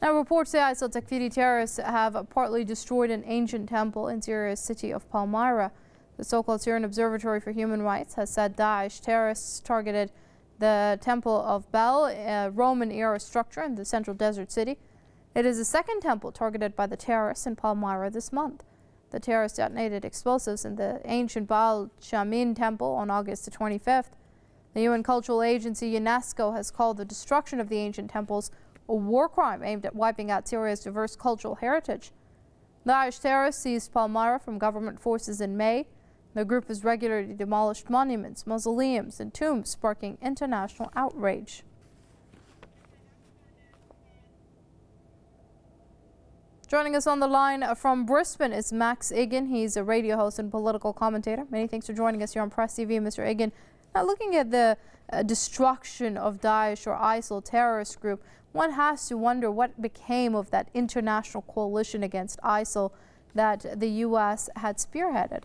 Now, reports say ISIL Takfiri terrorists have partly destroyed an ancient temple in Syria's city of Palmyra. The so-called Syrian Observatory for Human Rights has said Daesh terrorists targeted the Temple of Bel, a Roman-era structure in the central desert city. It is the second temple targeted by the terrorists in Palmyra this month. The terrorists detonated explosives in the ancient Baal Shamin temple on August the 25th. The UN cultural agency UNESCO has called the destruction of the ancient temples a war crime aimed at wiping out Syria's diverse cultural heritage. Daesh terrorists seized Palmyra from government forces in May. The group has regularly demolished monuments, mausoleums, and tombs, sparking international outrage. Joining us on the line from Brisbane is Max Igan. He's a radio host and political commentator. Many thanks for joining us here on PressTV, Mr. Igan. Now, looking at the destruction of Daesh or ISIL terrorist group, one has to wonder what became of that international coalition against ISIL that the U.S. had spearheaded.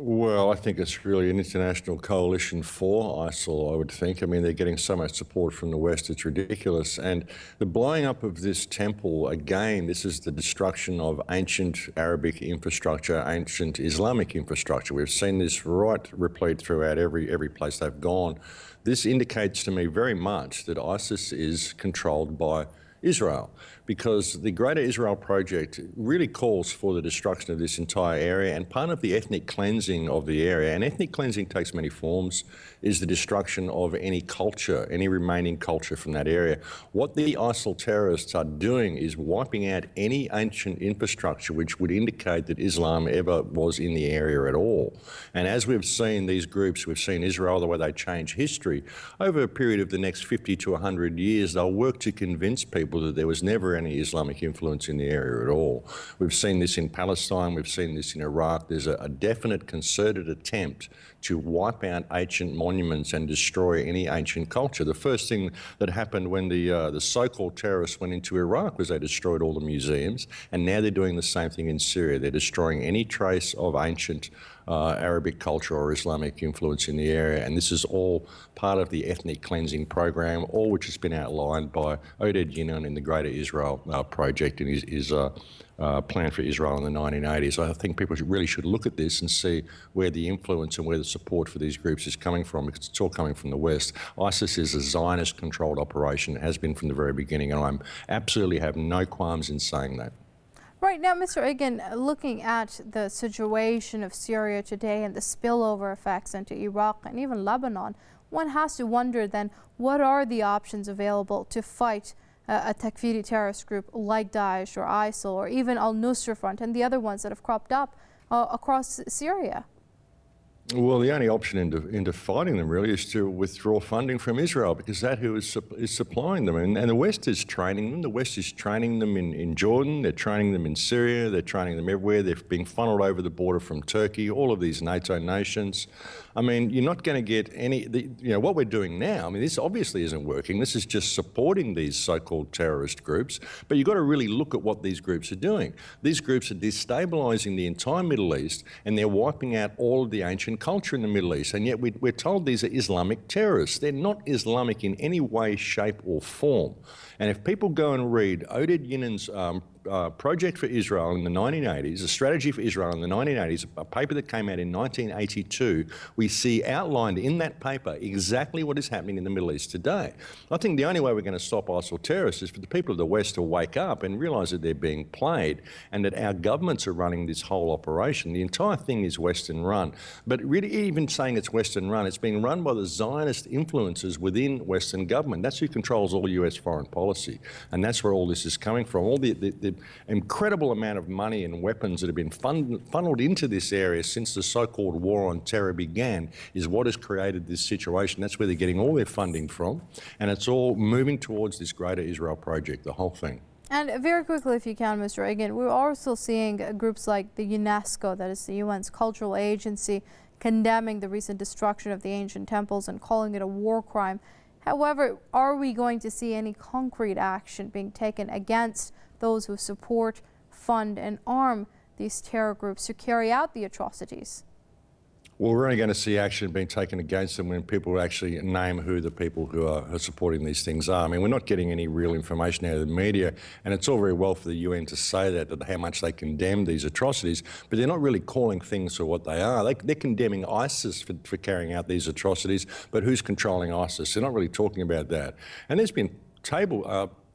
Well, I think it's really an international coalition for ISIL, I would think. I mean, they're getting so much support from the West, it's ridiculous. And the blowing up of this temple, again, this is the destruction of ancient Arabic infrastructure, ancient Islamic infrastructure. We've seen this replete throughout every place they've gone. This indicates to me very much that ISIS is controlled by Israel, because the Greater Israel Project really calls for the destruction of this entire area, and part of the ethnic cleansing of the area, and ethnic cleansing takes many forms, is the destruction of any culture, any remaining culture from that area. What the ISIL terrorists are doing is wiping out any ancient infrastructure which would indicate that Islam ever was in the area at all. And as we've seen these groups, we've seen Israel, the way they change history, over a period of the next 50 to 100 years, they'll work to convince people that there was never any Islamic influence in the area at all. We've seen this in Palestine, we've seen this in Iraq. There's a definite concerted attempt to wipe out ancient monuments and destroy any ancient culture. The first thing that happened when the so-called terrorists went into Iraq was they destroyed all the museums, and now they're doing the same thing in Syria. They're destroying any trace of ancient Arabic culture or Islamic influence in the area, and this is all part of the ethnic cleansing program, all which has been outlined by Igan in the Greater Israel Project and his plan for Israel in the 1980s. I think people really should look at this and see where the influence and where the support for these groups is coming from, because it's all coming from the West. ISIS is a Zionist-controlled operation. It has been from the very beginning, and I absolutely have no qualms in saying that. Right now, Mr. Igan, looking at the situation of Syria today and the spillover effects into Iraq and even Lebanon, one has to wonder then, what are the options available to fight a Takfiri terrorist group like Daesh or ISIL or even al-Nusra Front and the other ones that have cropped up across Syria? Well, the only option into fighting them really is to withdraw funding from Israel, because that's who is supplying them. And the West is training them. The West is training them in Jordan. They're training them in Syria. They're training them everywhere. They're being funneled over the border from Turkey, all of these NATO nations. I mean, you're not going to get any, what we're doing now, I mean, this obviously isn't working. This is just supporting these so-called terrorist groups. But you've got to really look at what these groups are doing. These groups are destabilising the entire Middle East, and they're wiping out all of the ancient culture in the Middle East, and yet we're told these are Islamic terrorists. They're not Islamic in any way, shape or form. And if people go and read Igan's Project for Israel in the 1980s, a strategy for Israel in the 1980s, a paper that came out in 1982, we see outlined in that paper exactly what is happening in the Middle East today. I think the only way we're going to stop ISIL terrorists is for the people of the West to wake up and realise that they're being played and that our governments are running this whole operation. The entire thing is Western run. But really, even saying it's Western run, it's being run by the Zionist influences within Western government. That's who controls all US foreign policy. And that's where all this is coming from. All the incredible amount of money and weapons that have been funneled into this area since the so-called war on terror began is what has created this situation. That's where they're getting all their funding from, and it's all moving towards this Greater Israel Project, the whole thing. And very quickly, if you can, Mr. Igan, we're also seeing groups like the UNESCO, that is the UN's cultural agency, condemning the recent destruction of the ancient temples and calling it a war crime. However, are we going to see any concrete action being taken against those who support, fund and arm these terror groups to carry out the atrocities? Well, we're only going to see action being taken against them when people actually name who the people who are supporting these things are. I mean, we're not getting any real information out of the media, and it's all very well for the UN to say that how much they condemn these atrocities, but they're not really calling things for what they are. They're condemning ISIS for carrying out these atrocities, but who's controlling ISIS? They're not really talking about that. And there's been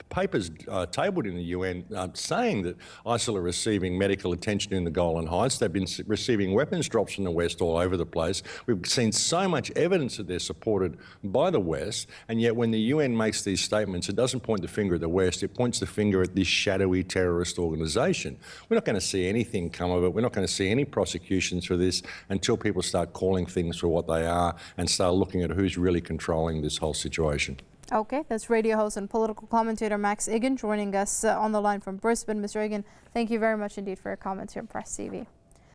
papers tabled in the UN saying that ISIL are receiving medical attention in the Golan Heights. They've been receiving weapons drops from the West all over the place. We've seen so much evidence that they're supported by the West, and yet when the UN makes these statements, it doesn't point the finger at the West, it points the finger at this shadowy terrorist organisation. We're not going to see anything come of it. We're not going to see any prosecutions for this until people start calling things for what they are and start looking at who's really controlling this whole situation. Okay, that's radio host and political commentator Max Igan joining us on the line from Brisbane. Mr. Igan, thank you very much indeed for your comments here on Press TV.